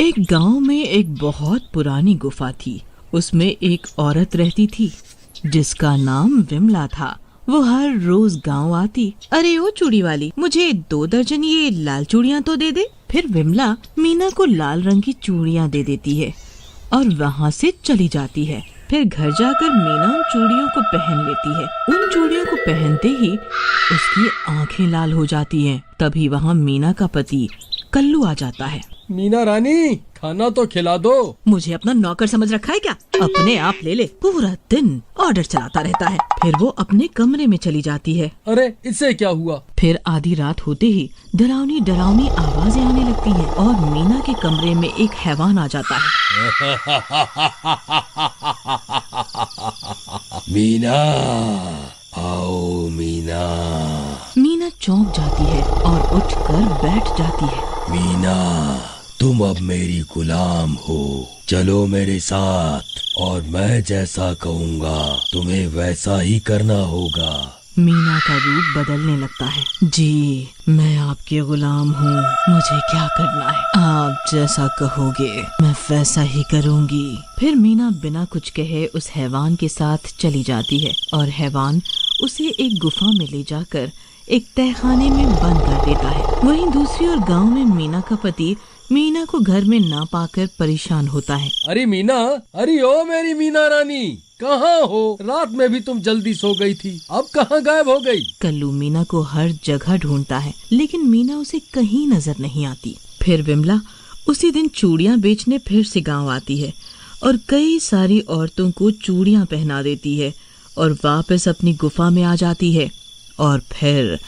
एक गांव में एक बहुत पुरानी गुफा थी। उसमें एक औरत रहती थी जिसका नाम विमला था। वो हर रोज गांव आती। अरे ओ चूड़ी वाली, मुझे 2 दर्जन ये लाल चूड़ियाँ तो दे दे। फिर विमला मीना को लाल रंग की चूड़ियाँ दे देती है और वहाँ से चली जाती है। फिर घर जाकर मीना उन चूड़ियों को पहन लेती है। उन चूड़ियों को पहनते ही उसकी आंखें लाल हो जाती हैं। तभी वहाँ मीना का पति कल्लू आ जाता है। मीना रानी, खाना तो खिला दो। मुझे अपना नौकर समझ रखा है क्या? अपने आप ले ले। पूरा दिन ऑर्डर चलाता रहता है। फिर वो अपने कमरे में चली जाती है। अरे इससे क्या हुआ? फिर आधी रात होते ही डरावनी डरावनी आवाजें आने लगती हैं और मीना के कमरे में एक हैवान आ जाता है। मीना, आओ मीना। मीना चौंक जाती है और उठकर बैठ जाती है। मीना, तुम अब मेरी गुलाम हो। चलो मेरे साथ और मैं जैसा कहूँगा तुम्हें वैसा ही करना होगा। मीना का रूप बदलने लगता है। जी, मैं आपके गुलाम हूँ। मुझे क्या करना है? आप जैसा कहोगे मैं वैसा ही करूँगी। फिर मीना बिना कुछ कहे उस हैवान के साथ चली जाती है और हैवान उसे एक गुफा में ले जाकर एक तहखाने में बंद कर देता है। वहीं दूसरी ओर गांव में मीना का पति मीना को घर में ना पाकर परेशान होता है। अरे मीना, अरे ओ मेरी मीना रानी, कहाँ हो? रात में भी तुम जल्दी सो गई थी, अब कहाँ गायब हो गई? कल्लू मीना को हर जगह ढूंढता है लेकिन मीना उसे कहीं नजर नहीं आती। फिर विमला उसी दिन चूड़ियाँ बेचने फिर से गांव आती है और कई सारी औरतों को चूड़ियाँ पहना देती है और वापस अपनी गुफा में आ जाती है। और फिर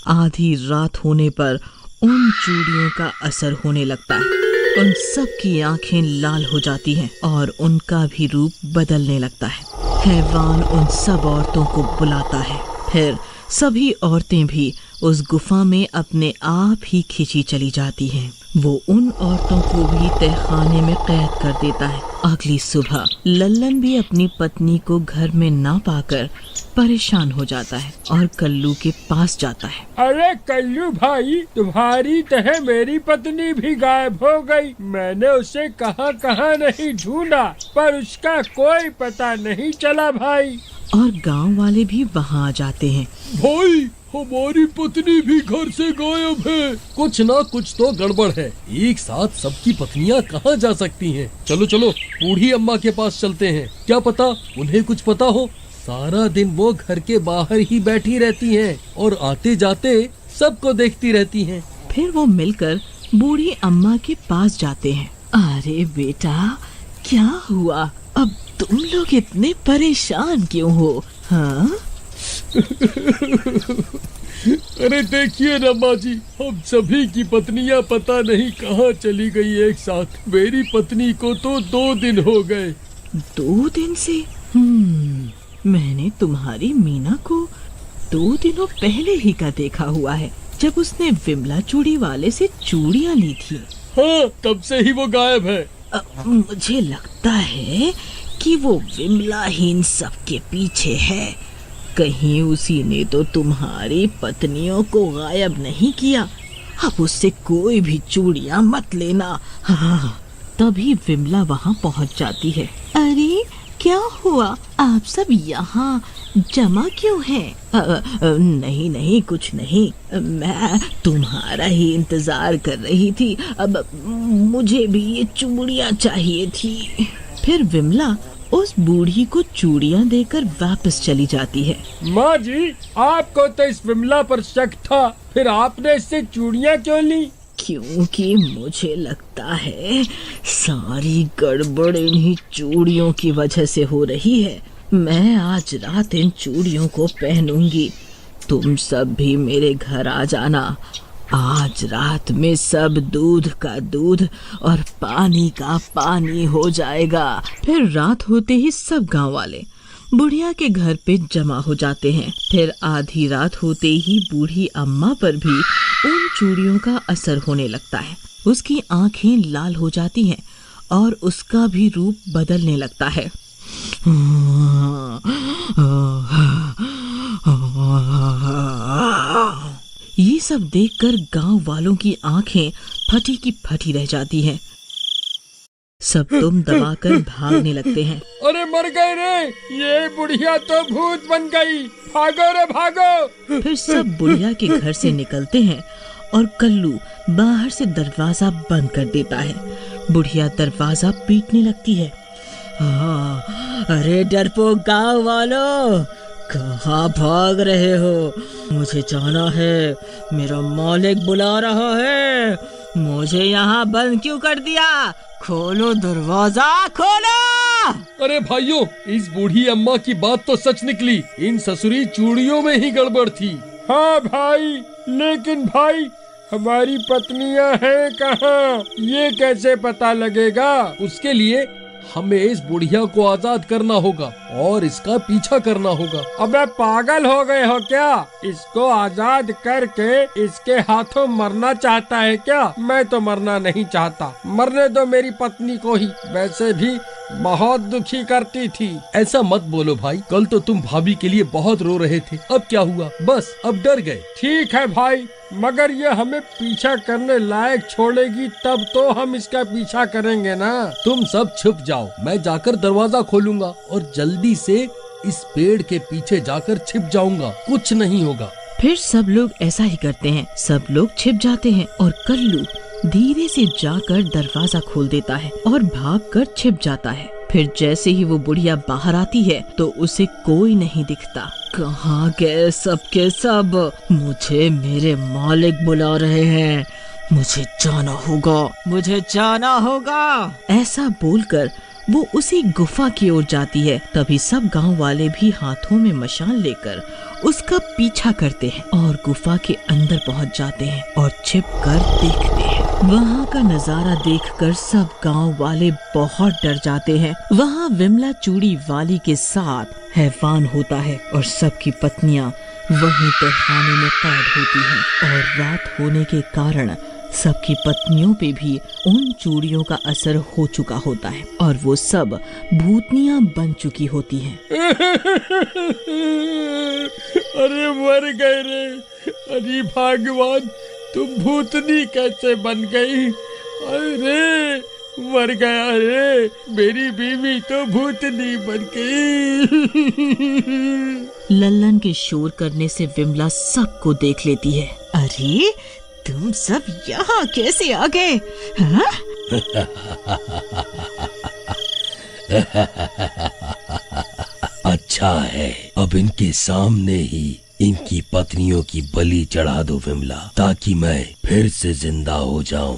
आधी रात होने पर उन चूड़ियों का असर होने लगता है। उन सब की आंखें लाल हो जाती हैं और उनका भी रूप बदलने लगता है। हैवान उन सब औरतों को बुलाता है। फिर सभी औरतें भी उस गुफा में अपने आप ही खिंची चली जाती हैं। वो उन औरतों को भी तहखाने में कैद कर देता है। अगली सुबह लल्लन भी अपनी पत्नी को घर में ना पाकर परेशान हो जाता है और कल्लू के पास जाता है। अरे कल्लू भाई, तुम्हारी तरह मेरी पत्नी भी गायब हो गई। मैंने उसे कहाँ कहाँ नहीं ढूंढा पर उसका कोई पता नहीं चला भाई। और गांव वाले भी वहाँ आ जाते हैं। भाई, हमारी पत्नी भी घर से गायब है। कुछ ना कुछ तो गड़बड़ है। एक साथ सबकी पत्नियां कहाँ जा सकती हैं? चलो चलो बूढ़ी अम्मा के पास चलते हैं। क्या पता उन्हें कुछ पता हो। सारा दिन वो घर के बाहर ही बैठी रहती हैं और आते जाते सबको देखती रहती हैं। फिर वो मिलकर बूढ़ी अम्मा के पास जाते हैं। अरे बेटा, क्या हुआ? अब तुम लोग इतने परेशान क्यों हो? हाँ? अरे देखिए ना माँ जी, हम सभी की पत्नियां पता नहीं कहाँ चली गई एक साथ। मेरी पत्नी को तो 2 दिन हो गए। 2 दिन से? मैंने तुम्हारी मीना को 2 दिनों पहले ही का देखा हुआ है, जब उसने विमला चूड़ी वाले से चूड़ियाँ ली थी। हाँ, तब से ही वो गायब है। मुझे लगता है कि वो विमला ही इन सब के पीछे है। कहीं उसी ने तो तुम्हारी पत्नियों को गायब नहीं किया। अब उससे कोई भी चूड़ियाँ मत लेना। हाँ। तभी विमला वहाँ पहुँच जाती है। अरे क्या हुआ? आप सब यहाँ जमा क्यों हैं? नहीं नहीं, कुछ नहीं। मैं तुम्हारा ही इंतजार कर रही थी। अब मुझे भी ये चूड़ियाँ चाहिए थी। फिर विमला उस बूढ़ी को चूड़ियाँ देकर वापस चली जाती है। माँ जी, आपको तो इस विमला पर शक था, फिर आपने इससे चूड़ियाँ क्यों ली? क्योंकि मुझे लगता है सारी गड़बड़ इन्हीं चूड़ियों की वजह से हो रही है। मैं आज रात इन चूड़ियों को पहनूंगी। तुम सब भी मेरे घर आ जाना। आज रात में सब दूध का दूध और पानी का पानी हो जाएगा। फिर रात होते ही सब गांव वाले बुढ़िया के घर पे जमा हो जाते हैं। फिर आधी रात होते ही बूढ़ी अम्मा पर भी उन चूड़ियों का असर होने लगता है। उसकी आंखें लाल हो जाती हैं और उसका भी रूप बदलने लगता है। ये सब देखकर गांव वालों की आंखें फटी की फटी रह जाती हैं। सब तुम दबाकर भागने लगते हैं। अरे मर गए रे, ये बुढ़िया तो भूत बन गई, भागो रे भागो। फिर सब बुढ़िया के घर से निकलते हैं और कल्लू बाहर से दरवाजा बंद कर देता है। बुढ़िया दरवाजा पीटने लगती है। अरे डरपोक गाँव वालों, कहाँ भाग रहे हो? मुझे जाना है, मेरा मालिक बुला रहा है। मुझे यहाँ बंद क्यों कर दिया? खोलो दरवाजा, खोलो। अरे भाइयों, इस बूढ़ी अम्मा की बात तो सच निकली। इन ससुरी चूड़ियों में ही गड़बड़ थी। हाँ भाई, लेकिन भाई हमारी पत्नियां हैं कहाँ? ये कैसे पता लगेगा? उसके लिए हमें इस बुढ़िया को आजाद करना होगा और इसका पीछा करना होगा। अबे पागल हो गए हो क्या? इसको आजाद करके इसके हाथों मरना चाहता है क्या? मैं तो मरना नहीं चाहता, मरने दो मेरी पत्नी को ही। वैसे भी बहुत दुखी करती थी। ऐसा मत बोलो भाई, कल तो तुम भाभी के लिए बहुत रो रहे थे। अब क्या हुआ? बस अब डर गए। ठीक है भाई, मगर ये हमें पीछा करने लायक छोड़ेगी तब तो हम इसका पीछा करेंगे ना। तुम सब छुप जाओ, मैं जाकर दरवाजा खोलूंगा और जल्दी से इस पेड़ के पीछे जाकर छिप जाऊंगा, कुछ नहीं होगा। फिर सब लोग ऐसा ही करते हैं। सब लोग छिप जाते हैं और कल्लू धीरे से जाकर दरवाजा खोल देता है और भागकर छिप जाता है। फिर जैसे ही वो बुढ़िया बाहर आती है तो उसे कोई नहीं दिखता। कहाँ गए सब के सब? मुझे मेरे मालिक बुला रहे हैं, मुझे जाना होगा, मुझे जाना होगा। ऐसा बोलकर वो उसी गुफा की ओर जाती है। तभी सब गांव वाले भी हाथों में मशाल लेकर उसका पीछा करते हैं और गुफा के अंदर पहुंच जाते हैं और छिपकर देखते हैं। वहाँ का नजारा देखकर सब गांव वाले बहुत डर जाते हैं। वहाँ विमला चूड़ी वाली के साथ हैवान होता है और सबकी पत्नियां वहीं तहखाने में कैद होती हैं और रात होने के कारण सबकी पत्नियों पे भी उन चूड़ियों का असर हो चुका होता है और वो सब भूतनियां बन चुकी होती हैं। अरे मर गए रे, अरे भगवान, तुम भूतनी कैसे बन गई? अरे मर गया रे, मेरी बीवी तो भूतनी बन गई। लल्लन के शोर करने से विमला सबको देख लेती है। अरे तुम सब यहाँ कैसे आ गए? हाँ? अच्छा है, अब इनके सामने ही इनकी पत्नियों की बलि चढ़ा दो विमला, ताकि मैं फिर से जिंदा हो जाऊं।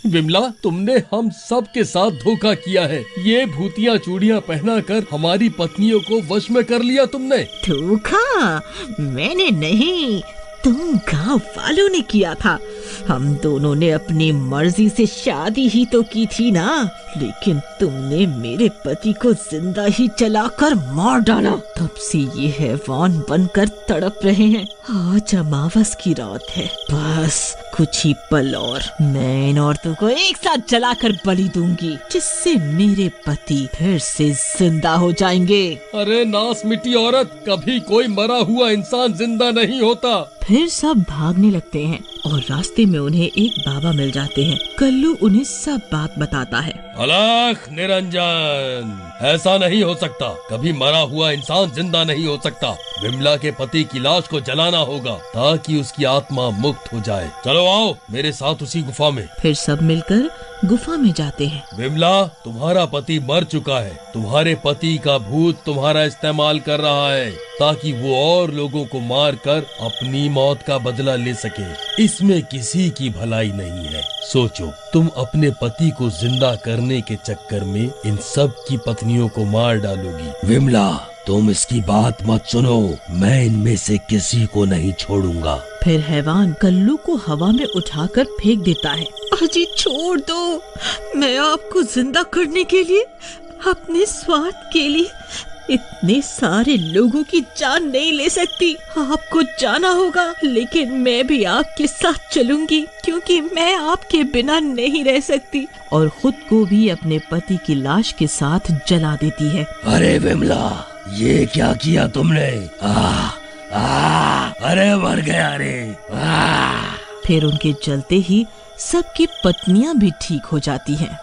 विमला, तुमने हम सब के साथ धोखा किया है। ये भूतिया चूड़ियां पहनाकर हमारी पत्नियों को वश में कर लिया तुमने। धोखा? मैंने नहीं, तुम गांव वालों ने किया था। हम दोनों ने अपनी मर्जी से शादी ही तो की थी ना, लेकिन तुमने मेरे पति को जिंदा ही जलाकर मार डाला। तब से ये हैवान बनकर तड़प रहे हैं। आज अमावस की रात है, बस कुछ ही पल और मैं इन औरतों को एक साथ जलाकर बलि दूंगी, जिससे मेरे पति फिर से जिंदा हो जाएंगे। अरे नास मिट्टी औरत, कभी कोई मरा हुआ इंसान जिंदा नहीं होता। फिर सब भागने लगते हैं और रास्ते में उन्हें एक बाबा मिल जाते हैं। कल्लू उन्हें सब बात बताता है। अलख निरंजन, ऐसा नहीं हो सकता, कभी मरा हुआ इंसान जिंदा नहीं हो सकता। विमला के पति की लाश को जलाना होगा ताकि उसकी आत्मा मुक्त हो जाए। चलो आओ मेरे साथ उसी गुफा में। फिर सब मिलकर गुफा में जाते हैं। विमला, तुम्हारा पति मर चुका है। तुम्हारे पति का भूत तुम्हारा इस्तेमाल कर रहा है ताकि वो और लोगों को मार कर अपनी मौत का बदला ले सके। इसमें किसी की भलाई नहीं है। सोचो, तुम अपने पति को जिंदा करने के चक्कर में इन सब की पत्नियों को मार डालोगी। विमला, तुम इसकी बात मत सुनो, मैं इनमें से किसी को नहीं छोड़ूंगा। फिर हैवान कल्लू को हवा में उठाकर फेंक देता है। अजी छोड़ दो, मैं आपको जिंदा करने के लिए, अपने स्वार्थ के लिए इतने सारे लोगों की जान नहीं ले सकती। आपको जाना होगा, लेकिन मैं भी आपके साथ चलूंगी क्योंकि मैं आपके बिना नहीं रह सकती। और खुद को भी अपने पति की लाश के साथ जला देती है। अरे विमला, ये क्या किया तुमने? अरे मर गया रे। फिर उनके जलते ही सबकी पत्नियां भी ठीक हो जाती हैं।